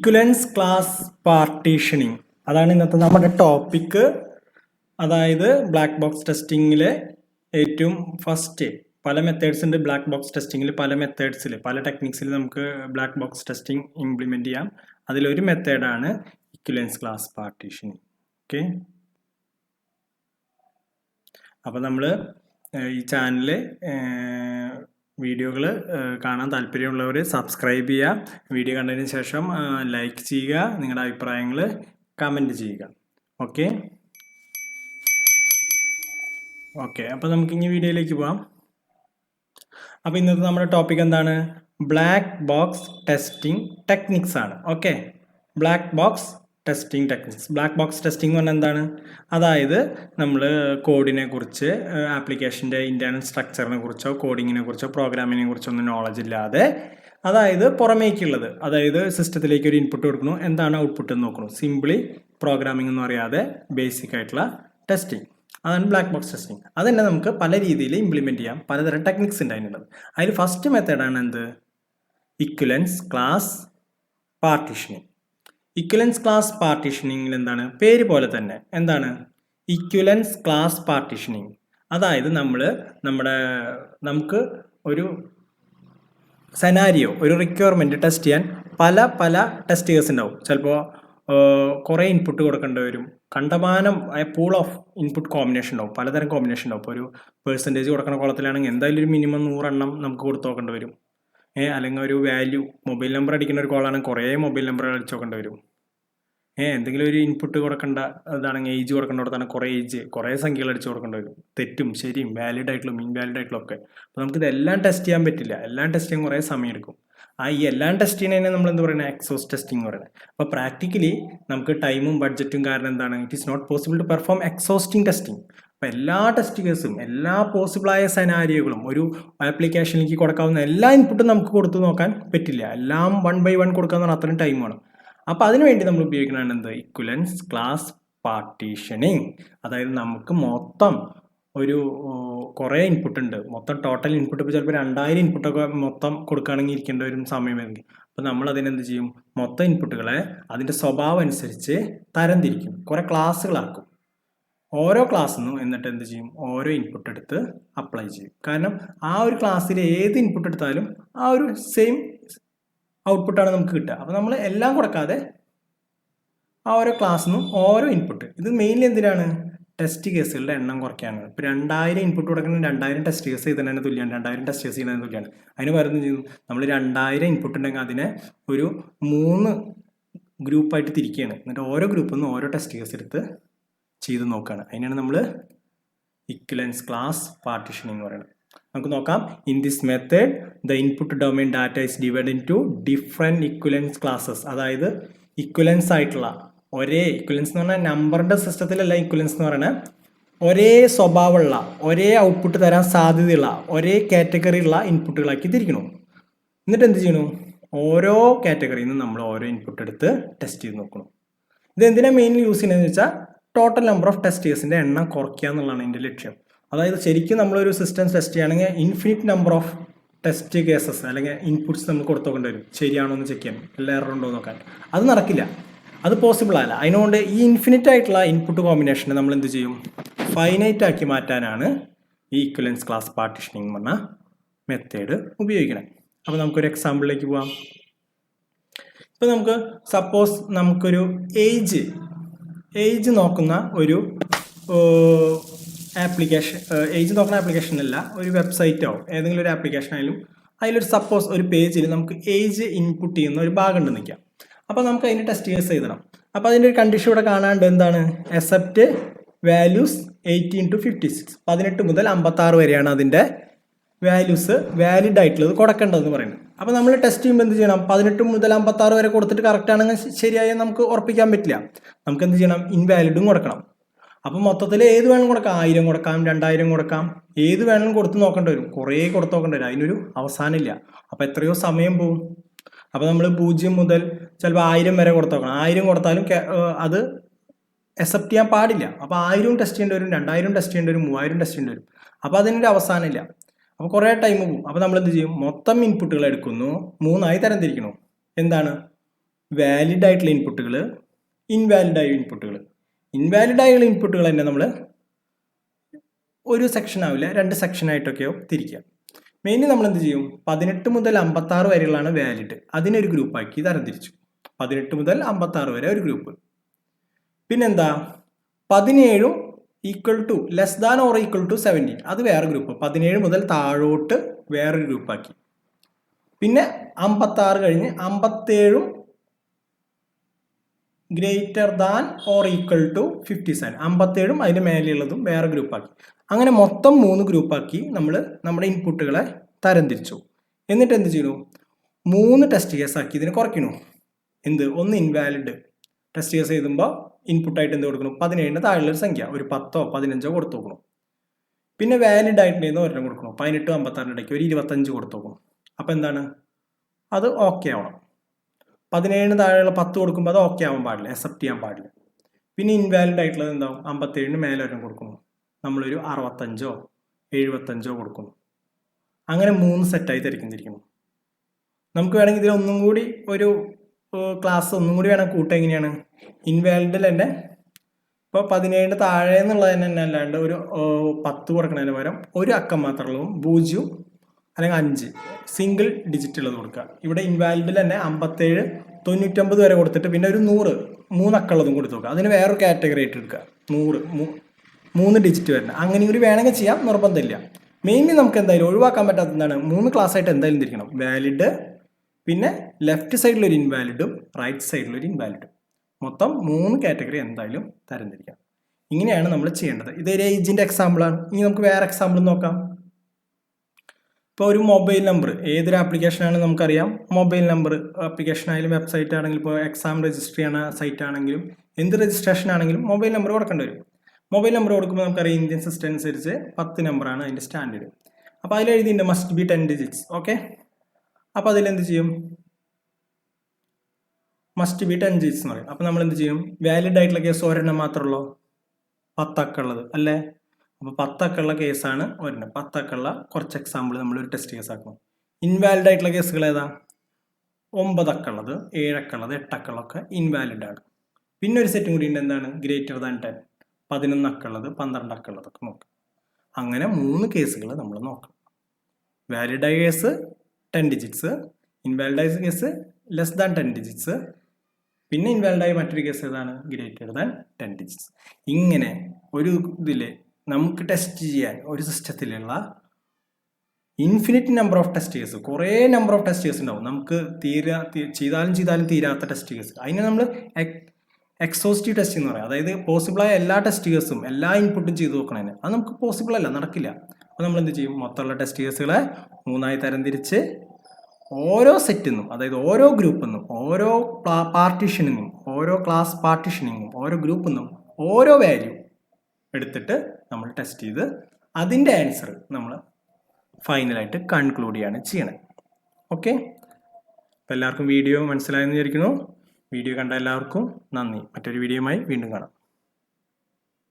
Equivalence class partitioning. അതാണ് ഇന്നത്തെ നമ്മുടെ ടോപ്പിക്. അതായത് ബ്ലാക്ക് ബോക്സ് ടെസ്റ്റിങ്ങിലെ ഏറ്റവും ഫസ്റ്റ് പല മെത്തേഡ്സ് ഉണ്ട്. ബ്ലാക്ക് ബോക്സ് ടെസ്റ്റിങ്ങിൽ പല മെത്തേഡ്സിൽ പല ടെക്നിക്സിൽ നമുക്ക് ബ്ലാക്ക് ബോക്സ് ടെസ്റ്റിംഗ് ഇംപ്ലിമെന്റ് ചെയ്യാം. അതിലൊരു മെത്തേഡാണ് ഇക്വലൻസ് ക്ലാസ് പാർട്ടീഷനിങ്. ഓക്കെ, അപ്പോൾ നമ്മൾ ഈ ചാനൽ വീഡിയോകൾ കാണാൻ താല്പര്യമുള്ളവർ സബ്സ്ക്രൈബ് ചെയ്യുക. വീഡിയോ കണ്ടതിന് ശേഷം ലൈക്ക് ചെയ്യുക, നിങ്ങളുടെ അഭിപ്രായങ്ങൾ കമൻറ്റ് ചെയ്യുക. ഓക്കെ ഓക്കെ അപ്പോൾ നമുക്കിനി വീഡിയോയിലേക്ക് പോകാം. അപ്പോൾ ഇന്നത്തെ നമ്മുടെ ടോപ്പിക് എന്താണ്? ബ്ലാക്ക് ബോക്സ് ടെസ്റ്റിംഗ് ടെക്നിക്സ് ആണ്. Okay, black box testing techniques. Black box testing എന്ന് പറഞ്ഞാൽ എന്താണ്? അതായത് നമ്മൾ കോഡിനെ കുറിച്ച്, ആപ്ലിക്കേഷൻ്റെ ഇൻറ്റേർണൽ സ്ട്രക്ചറിനെ കുറിച്ചോ കോഡിങ്ങിനെ കുറിച്ചോ പ്രോഗ്രാമിനെ കുറിച്ചോ ഒന്നും നോളജ് ഇല്ലാതെ, അതായത് പുറമേക്കുള്ളത്, അതായത് സിസ്റ്റത്തിലേക്ക് ഒരു ഇൻപുട്ട് കൊടുക്കണു, എന്താണ് ഔട്ട്പുട്ട് എന്ന് നോക്കണം, സിംപ്ലി പ്രോഗ്രാമിംഗ് എന്ന് പറയാതെ ബേസിക് ആയിട്ടുള്ള ടെസ്റ്റിംഗ്, അതാണ് ബ്ലാക്ക് ബോക്സ് ടെസ്റ്റിംഗ്. അതന്നെ നമുക്ക് പല രീതിയിൽ ഇംപ്ലിമെൻറ്റ് ചെയ്യാം. പലതരം ടെക്നിക്സ് ഉണ്ട് അതിനുള്ളത്. അതിൽ ഫസ്റ്റ് മെത്തേഡാണ് എന്ത്? Equivalence class partitioning. Equivalence class പാർട്ടീഷനിങ്ങിൽ എന്താണ്? പേര് പോലെ തന്നെ എന്താണ്? Equivalence class partitioning. അതായത് നമുക്ക് ഒരു സെനാരിയോ, ഒരു റിക്വയർമെൻറ്റ് ടെസ്റ്റ് ചെയ്യാൻ പല ടെസ്റ്റ് കേസ് ഉണ്ടാവും. ചിലപ്പോൾ കുറേ ഇൻപുട്ട് കൊടുക്കേണ്ടി വരും. കണ്ടമാനം പൂൾ ഓഫ് ഇൻപുട്ട് കോമ്പിനേഷൻ ഉണ്ടാവും, പലതരം കോമ്പിനേഷൻ ഉണ്ടാവും. ഇപ്പോൾ ഒരു പെർസെൻറ്റേജ് കൊടുക്കുന്ന കോളത്തിലാണെങ്കിൽ എന്തായാലും ഒരു മിനിമം 100 എണ്ണം നമുക്ക് കൊടുത്തു നോക്കേണ്ടി വരും. അല്ലെങ്കിൽ ഒരു വാല്യൂ, മൊബൈൽ നമ്പർ അടിക്കുന്ന ഒരു കോളാണെങ്കിൽ കുറേ മൊബൈൽ നമ്പർ അടിച്ചു നോക്കേണ്ടി വരും. എന്തെങ്കിലും ഒരു ഇൻപുട്ട് കൊടുക്കേണ്ട ഇതാണെങ്കിൽ ഏജ് കൊടുക്കേണ്ടതാണ് കുറേ സംഖ്യകൾ അടിച്ചു കൊടുക്കേണ്ടി വരും. തെറ്റും ശരിയും വാലിഡ് ആയിട്ടുള്ള ഇൻവാലിഡ് ആയിട്ടുള്ള ഒക്കെ. അപ്പോൾ നമുക്കിതെല്ലാം ടെസ്റ്റ് ചെയ്യാൻ പറ്റില്ല. എല്ലാം ടെസ്റ്റ് ചെയ്യാൻ കുറേ സമയം എടുക്കും. ഈ എല്ലാം ടെസ്റ്റ് ചെയ്യുന്നതിനെ നമ്മൾ എന്ത് പറയുന്നത്? എക്സോസ്റ്റ് ടെസ്റ്റിംഗ് എന്ന് പറയുന്നത്. അപ്പോൾ പ്രാക്ടിക്കലി നമുക്ക് ടൈമും ബഡ്ജറ്റും കാരണം എന്താണ്? It is not possible to perform exhausting testing. അപ്പോൾ എല്ലാ ടെസ്റ്റ് കേസും എല്ലാ പോസിബിളായ സെനാരിയോകളും ഒരു ആപ്ലിക്കേഷനിലേക്ക് കൊടുക്കാവുന്ന എല്ലാ ഇൻപുട്ടും നമുക്ക് കൊടുത്തു നോക്കാൻ പറ്റില്ല. എല്ലാം 1 by 1 കൊടുക്കാന്ന് പറഞ്ഞാൽ അത്രയും ടൈം വേണം. അപ്പോൾ അതിനുവേണ്ടി നമ്മൾ ഉപയോഗിക്കുന്നതാണ് എന്ത്? Equivalence class partitioning. അതായത് നമുക്ക് മൊത്തം ഒരു കുറേ ഇൻപുട്ട് ഉണ്ട്. മൊത്തം ടോട്ടൽ ഇൻപുട്ട് ഇപ്പോൾ ചിലപ്പോൾ 2000 ഇൻപുട്ടൊക്കെ മൊത്തം കൊടുക്കുകയാണെങ്കിൽ ഇരിക്കേണ്ട ഒരു സമയമായിരിക്കും. അപ്പോൾ നമ്മൾ അതിനെന്ത് ചെയ്യും? മൊത്തം ഇൻപുട്ടുകളെ അതിൻ്റെ സ്വഭാവം അനുസരിച്ച് തരംതിരിക്കും, കുറേ ക്ലാസ്സുകളാക്കും. ഓരോ ക്ലാസ്സിൽ നിന്നും എന്നിട്ട് എന്ത് ചെയ്യും? ഓരോ ഇൻപുട്ട് എടുത്ത് അപ്ലൈ ചെയ്യും. കാരണം ആ ഒരു ക്ലാസ്സിൽ ഏത് ഇൻപുട്ട് എടുത്താലും ആ ഒരു സെയിം ഔട്ട്പുട്ടാണ് നമുക്ക് കിട്ടുക. അപ്പോൾ നമ്മൾ എല്ലാം കൊടുക്കാതെ ആ ഓരോ ക്ലാസ്സിൽ നിന്നും ഓരോ ഇൻപുട്ട്. ഇത് മെയിൻലി എന്തിനാണ്? ടെസ്റ്റ് കേസുകളുടെ എണ്ണം കുറയ്ക്കാനാണ്. ഇപ്പോൾ 2000 ഇൻപുട്ട് കൊടുക്കണം, 2000 ടെസ്റ്റ് കേസ് ചെയ്തതിന് തുല്യമാണ്, 2000 ടെസ്റ്റ് കേസ് ചെയ്യുന്നതിന് തുല്യമാണ്. അതിന് പകരം ചെയ്യുന്നു, നമ്മൾ 2000 ഇൻപുട്ട് ഉണ്ടെങ്കിൽ അതിനെ ഒരു 3 ഗ്രൂപ്പായിട്ട് തിരിക്കുകയാണ്. എന്നിട്ട് ഓരോ ഗ്രൂപ്പിൽ നിന്ന് ഓരോ ടെസ്റ്റ് കേസ് എടുത്ത് ചെയ്ത് നോക്കുകയാണ്. അതിനാണ് നമ്മൾ ഇക്വലൻസ് ക്ലാസ് പാർട്ടീഷനിങ് എന്ന് പറയുന്നത്. നമുക്ക് നോക്കാം. In this method the input domain data is divide into different equivalence classes. അതായത് ഇക്വലൻസ് ആയിട്ടുള്ള ഒരേ ഇക്വലൻസ് എന്ന് പറഞ്ഞാൽ നമ്പറിൻ്റെ സിസ്റ്റത്തിലല്ല ഇക്വലൻസ് എന്ന് പറയുന്നത്, ഒരേ സ്വഭാവമുള്ള, ഒരേ ഔട്ട്പുട്ട് തരാൻ സാധ്യതയുള്ള, ഒരേ കാറ്റഗറിയുള്ള ഇൻപുട്ടുകളാക്കി തിരിക്കണം. എന്നിട്ട് എന്ത് ചെയ്യണം? ഓരോ കാറ്റഗറിയിൽ നിന്ന് നമ്മൾ ഓരോ ഇൻപുട്ട് എടുത്ത് ടെസ്റ്റ് ചെയ്ത് നോക്കണം. ഇത് എന്തിനാണ് മെയിൻലി യൂസ് ചെയ്യുന്നതെന്ന് വെച്ചാൽ ടോട്ടൽ നമ്പർ ഓഫ് ടെസ്റ്റ് കേസിൻ്റെ എണ്ണം കുറയ്ക്കുക എന്നുള്ളതാണ് ഇതിൻ്റെ ലക്ഷ്യം. അതായത് ശരിക്കും നമ്മളൊരു സിസ്റ്റം ടെസ്റ്റ് ചെയ്യുകയാണെങ്കിൽ infinite number of test cases അല്ലെങ്കിൽ ഇൻപുട്സ് നമ്മൾ കൊടുത്തു നോക്കേണ്ടി വരും. ശരിയാണോ എന്ന് ചെക്ക് ചെയ്യാൻ, എല്ലാ എറർ ഉണ്ടോ എന്ന് നോക്കാൻ. അത് നടക്കില്ല, അത് പോസിബിൾ അല്ല. അതിനുകൊണ്ട് ഈ ഇൻഫിനിറ്റ് ആയിട്ടുള്ള ഇൻപുട്ട് കോമ്പിനേഷനെ നമ്മൾ എന്ത് ചെയ്യും? ഫൈനൈറ്റ് ആക്കി മാറ്റാനാണ് ഈ ഇക്വലൻസ് ക്ലാസ് പാർട്ടീഷനിങ് എന്ന മെത്തേഡ് ഉപയോഗിക്കുന്നത്. അപ്പോൾ നമുക്കൊരു എക്സാമ്പിളിലേക്ക് പോകാം. ഇപ്പോൾ നമുക്ക് സപ്പോസ് നമുക്കൊരു ഏജ് നോക്കുന്ന ഒരു ആപ്ലിക്കേഷൻ, ഏജ് നോക്കുന്ന ആപ്ലിക്കേഷനല്ല, ഒരു വെബ്സൈറ്റോ ഏതെങ്കിലും ഒരു ആപ്ലിക്കേഷൻ ആയാലും അതിലൊരു സപ്പോസ് ഒരു പേജിൽ നമുക്ക് ഏജ് ഇൻപുട്ട് ചെയ്യുന്ന ഒരു ഭാഗം ഉണ്ടെന്ന് വയ്ക്കാം. അപ്പോൾ നമുക്ക് അതിൻ്റെ ടെസ്റ്റ് കേസ് എഴുതണം. അപ്പോൾ അതിൻ്റെ ഒരു കണ്ടീഷൻ ഇവിടെ കാണാണ്ട് എന്താണ്? അക്സെപ്റ്റ് വാല്യൂസ് 18 to 56, 18 മുതൽ 56 വരെയാണ് അതിൻ്റെ വാല്യൂസ് വാലിഡ് ആയിട്ടുള്ളത് കൊടുക്കേണ്ടതെന്ന് പറയുന്നത്. അപ്പോൾ നമ്മൾ ടെസ്റ്റ് ചെയ്യുമ്പോൾ എന്ത് ചെയ്യണം? 18 മുതൽ 56 വരെ കൊടുത്തിട്ട് കറക്റ്റ് ആണെങ്കിൽ ശരിയായി നമുക്ക് ഉറപ്പിക്കാൻ പറ്റില്ല. നമുക്ക് എന്ത് ചെയ്യണം? ഇൻവാലിഡും കൊടുക്കണം. അപ്പോൾ മൊത്തത്തിൽ ഏത് വേണം കൊടുക്കാം? 1000 കൊടുക്കാം, 2000 കൊടുക്കാം, ഏത് വേണമെങ്കിലും കൊടുത്ത് നോക്കേണ്ടി വരും. കുറേ കൊടുത്ത് നോക്കേണ്ടി വരും. അതിനൊരു അവസാനമില്ല. അപ്പോൾ എത്രയോ സമയം പോവും. അപ്പോൾ നമ്മൾ 0 മുതൽ ചിലപ്പോൾ 1000 വരെ കൊടുത്ത് നോക്കണം. 1000 കൊടുത്താലും അത് അക്സെപ്റ്റ് ചെയ്യാൻ പാടില്ല. അപ്പോൾ 1000 ടെസ്റ്റ് ചെയ്യേണ്ടി വരും, 2000 ടെസ്റ്റ് ചെയ്യേണ്ടി വരും, 3000 ടെസ്റ്റ് ചെയ്യേണ്ടി വരും. അപ്പോൾ അതിനൊരു അവസാനമില്ല. അപ്പോൾ കുറേ ടൈം പോകും. അപ്പോൾ നമ്മൾ എന്ത് ചെയ്യും? മൊത്തം ഇൻപുട്ടുകൾ എടുക്കുന്നു, 3 ആയി തരംതിരിക്കണം. എന്താണ്? വാലിഡ് ആയിട്ടുള്ള ഇൻപുട്ടുകൾ, ഇൻവാലിഡ് ആയ ഇൻപുട്ടുകൾ. ഇൻവാലിഡ് ആയുള്ള ഇൻപുട്ടുകൾ തന്നെ നമ്മൾ ഒരു സെക്ഷൻ ആവില്ല, 2 സെക്ഷനായിട്ടൊക്കെയോ തിരിക്കുക. മെയിൻലി നമ്മൾ എന്ത് ചെയ്യും, 18 മുതൽ 56 വരെയുള്ളതാണ് വാലിഡ്, അതിനൊരു ഗ്രൂപ്പാക്കി തരംതിരിച്ചു. 18 മുതൽ 56 വരെ ഒരു ഗ്രൂപ്പ്. പിന്നെന്താ, 17 equal to less than or equal to 17, അത് വേറെ ഗ്രൂപ്പ്. 17 മുതൽ താഴോട്ട് വേറൊരു ഗ്രൂപ്പാക്കി. പിന്നെ 56 കഴിഞ്ഞ് 57 greater than or equal to 57, 57 അതിന് മേലെയുള്ളതും വേറെ ഗ്രൂപ്പാക്കി. അങ്ങനെ മൊത്തം 3 ഗ്രൂപ്പാക്കി നമ്മൾ നമ്മുടെ ഇൻപുട്ടുകളെ തരംതിരിച്ചു. എന്നിട്ട് എന്ത് ചെയ്യണു, 3 ടെസ്റ്റ് കേസ് ആക്കി ഇതിനെ കുറയ്ക്കണു. എന്ത്, ഒന്ന് ഇൻവാലിഡ് ടെസ്റ്റ് കേസ് എഴുതുമ്പോൾ ഇൻപുട്ടായിട്ട് എന്ത് കൊടുക്കണം, 17 താഴെയുള്ളൊരു സംഖ്യ, ഒരു 10ഓ 15ഓ കൊടുത്തു നോക്കണം. പിന്നെ വാലിഡ് ആയിട്ട് ഒരെണ്ണം കൊടുക്കണം, 18 56 ഇടയ്ക്ക് ഒരു 25 കൊടുത്തു നോക്കണം. അപ്പം എന്താണ്, അത് ഓക്കെ ആവണം. 17 താഴെയുള്ള 10 കൊടുക്കുമ്പോൾ അത് ഓക്കെ ആവാൻ പാടില്ല, അക്സെപ്റ്റ് ചെയ്യാൻ പാടില്ല. പിന്നെ ഇൻവാലിഡ് ആയിട്ടുള്ളത് എന്താവും, 57 മേലെ ഒരെണ്ണം കൊടുക്കണം, നമ്മളൊരു 65ഓ 75ഓ കൊടുക്കണം. അങ്ങനെ 3 സെറ്റായി തിരിക്കുന്നു. നമുക്ക് വേണമെങ്കിൽ ഇതിൽ ഒന്നും കൂടി ഒരു ക്ലാസ് ഒന്നും കൂടി വേണം കൂട്ടാൻ. എങ്ങനെയാണ്, ഇൻവാലിഡിൽ തന്നെ ഇപ്പോൾ 17 താഴെ എന്നുള്ളത് തന്നെ അല്ലാണ്ട് ഒരു 10 കൊടുക്കണതിന് പകരം ഒരു അക്കം മാത്രമുള്ളതും 0 അല്ലെങ്കിൽ 5 സിംഗിൾ ഡിജിറ്റ് ഉള്ളത് കൊടുക്കുക. ഇവിടെ ഇൻവാലിഡിൽ തന്നെ 57 99 വരെ കൊടുത്തിട്ട് പിന്നെ ഒരു 100 3 അക്കമുള്ളതും കൊടുത്ത് നോക്കുക. അതിന് വേറൊരു കാറ്റഗറി ആയിട്ട് എടുക്കുക, 100 3 ഡിജിറ്റ് വരണം. അങ്ങനെ കൂടി വേണമെങ്കിൽ ചെയ്യാം, നിർബന്ധമില്ല. മെയിൻലി നമുക്ക് എന്തായാലും ഒഴിവാക്കാൻ പറ്റാത്ത എന്താണ്, 3 ക്ലാസ് ആയിട്ട് എന്തായാലും തിരിക്കണം. വാലിഡ്, പിന്നെ ലെഫ്റ്റ് സൈഡിലൊരു ഇൻവാലിഡും റൈറ്റ് സൈഡിലൊരു ഇൻവാലിഡും, മൊത്തം 3 കാറ്റഗറി എന്തായാലും തരംതിരിക്കാം. ഇങ്ങനെയാണ് നമ്മൾ ചെയ്യേണ്ടത്. ഇതൊരു ഏജിൻ്റെ എക്സാമ്പിളാണ്. ഇനി നമുക്ക് വേറെ എക്സാമ്പിൾ നോക്കാം. ഇപ്പോൾ ഒരു മൊബൈൽ നമ്പർ, ഏതൊരു ആപ്ലിക്കേഷൻ ആണെങ്കിലും നമുക്കറിയാം, മൊബൈൽ നമ്പർ ആപ്ലിക്കേഷൻ ആയാലും വെബ്സൈറ്റ് ആണെങ്കിലും ഇപ്പോൾ എക്സാം രജിസ്റ്റർ ചെയ്യുന്ന സൈറ്റ് ആണെങ്കിലും എന്ത് രജിസ്ട്രേഷൻ ആണെങ്കിലും മൊബൈൽ നമ്പർ കൊടുക്കേണ്ടി വരും. മൊബൈൽ നമ്പർ കൊടുക്കുമ്പോൾ നമുക്കറിയാം ഇന്ത്യൻ സിസ്റ്റം അനുസരിച്ച് 10 നമ്പറാണ് അതിൻ്റെ സ്റ്റാൻഡേർഡ്. അപ്പോൾ അതിലെഴുതിയിട്ടുണ്ട് മസ്റ്റ് ബി 10 ഡിജിറ്റ്സ്. ഓക്കെ, അപ്പോൾ അതിലെന്ത് ചെയ്യും, മസ്റ്റ് ബി 10 ഡിജിറ്റ്സ് എന്ന് പറയും. അപ്പോൾ നമ്മൾ എന്ത് ചെയ്യും, വാലിഡ് ആയിട്ടുള്ള കേസ് ഒരെണ്ണം മാത്രമുള്ളൂ, 10 അക്കമുള്ളത് അല്ലേ. അപ്പോൾ 10 അക്കമുള്ള കേസാണ് ഒരെണ്ണം. 10 അക്കമുള്ള കുറച്ച് എക്സാമ്പിൾ നമ്മളൊരു ടെസ്റ്റ് കേസ് ആക്കണം. ഇൻവാലിഡ് ആയിട്ടുള്ള കേസുകൾ ഏതാ, 9 അക്കമുള്ളത് 7 അക്കമുള്ളത് 8 അക്കമുള്ളതൊക്കെ ഇൻവാലിഡ് ആണ്. പിന്നെ ഒരു സെറ്റും കൂടി ഉണ്ട്, എന്താണ്, ഗ്രേറ്റർ ദാൻ 10, 11 അക്കമുള്ളത് 12 അക്കമുള്ളതൊക്കെ നോക്കാം. അങ്ങനെ 3 കേസുകൾ നമ്മൾ നോക്കണം. വാലിഡ് ആയ കേസ് 10 ഡിജിറ്റ്സ്, ഇൻവാലിഡ് ആയ കേസ് ലെസ് ദാൻ 10 ഡിജിറ്റ്സ്, പിന്നെ ഇൻവാലിഡ് ആയ മറ്റൊരു കേസ് ഏതാണ്, ഗ്രേറ്റർ ദാൻ 10 ഡിജിറ്റ്സ്. ഇങ്ങനെ ഒരു ഇതിൽ നമുക്ക് ടെസ്റ്റ് ചെയ്യാൻ ഒരു സിസ്റ്റത്തിലുള്ള infinite number of test case, കുറേ നമ്പർ ഓഫ് ടെസ്റ്റ് കേസ് ഉണ്ടാവും. നമുക്ക് ചെയ്താലും തീരാത്ത ടെസ്റ്റ് കേസ്, അതിനെ നമ്മൾ എക്സോസ്റ്റീവ് ടെസ്റ്റ് എന്ന് പറയാം. അതായത് പോസിബിളായ എല്ലാ ടെസ്റ്റ് കേസും എല്ലാ ഇൻപുട്ടും ചെയ്ത് നോക്കണതിന് അത് നമുക്ക് പോസിബിൾ അല്ല, നടക്കില്ല. അപ്പോൾ നമ്മൾ എന്ത് ചെയ്യും, മൊത്തമുള്ള ടെസ്റ്റ് കേസുകളെ 3ആയി തരംതിരിച്ച് ഓരോ സെറ്റിൽ നിന്നും, അതായത് ഓരോ ഗ്രൂപ്പിൽ നിന്നും, ഓരോ പാർട്ടീഷനിങ്ങും, ഓരോ ക്ലാസ് പാർട്ടീഷനിങ്ങും, ഓരോ ഗ്രൂപ്പിൽ നിന്നും ഓരോ വാല്യൂ എടുത്തിട്ട് നമ്മൾ ടെസ്റ്റ് ചെയ്ത് അതിൻ്റെ ആൻസർ നമ്മൾ ഫൈനലായിട്ട് കൺക്ലൂഡ് ചെയ്യാണ് ചെയ്യണത്. ഓക്കെ, അപ്പോൾ എല്ലാവർക്കും വീഡിയോ മനസ്സിലായെന്ന് വിചാരിക്കുന്നു. വീഡിയോ കണ്ട എല്ലാവർക്കും നന്ദി. മറ്റൊരു വീഡിയോയുമായി വീണ്ടും കാണാം.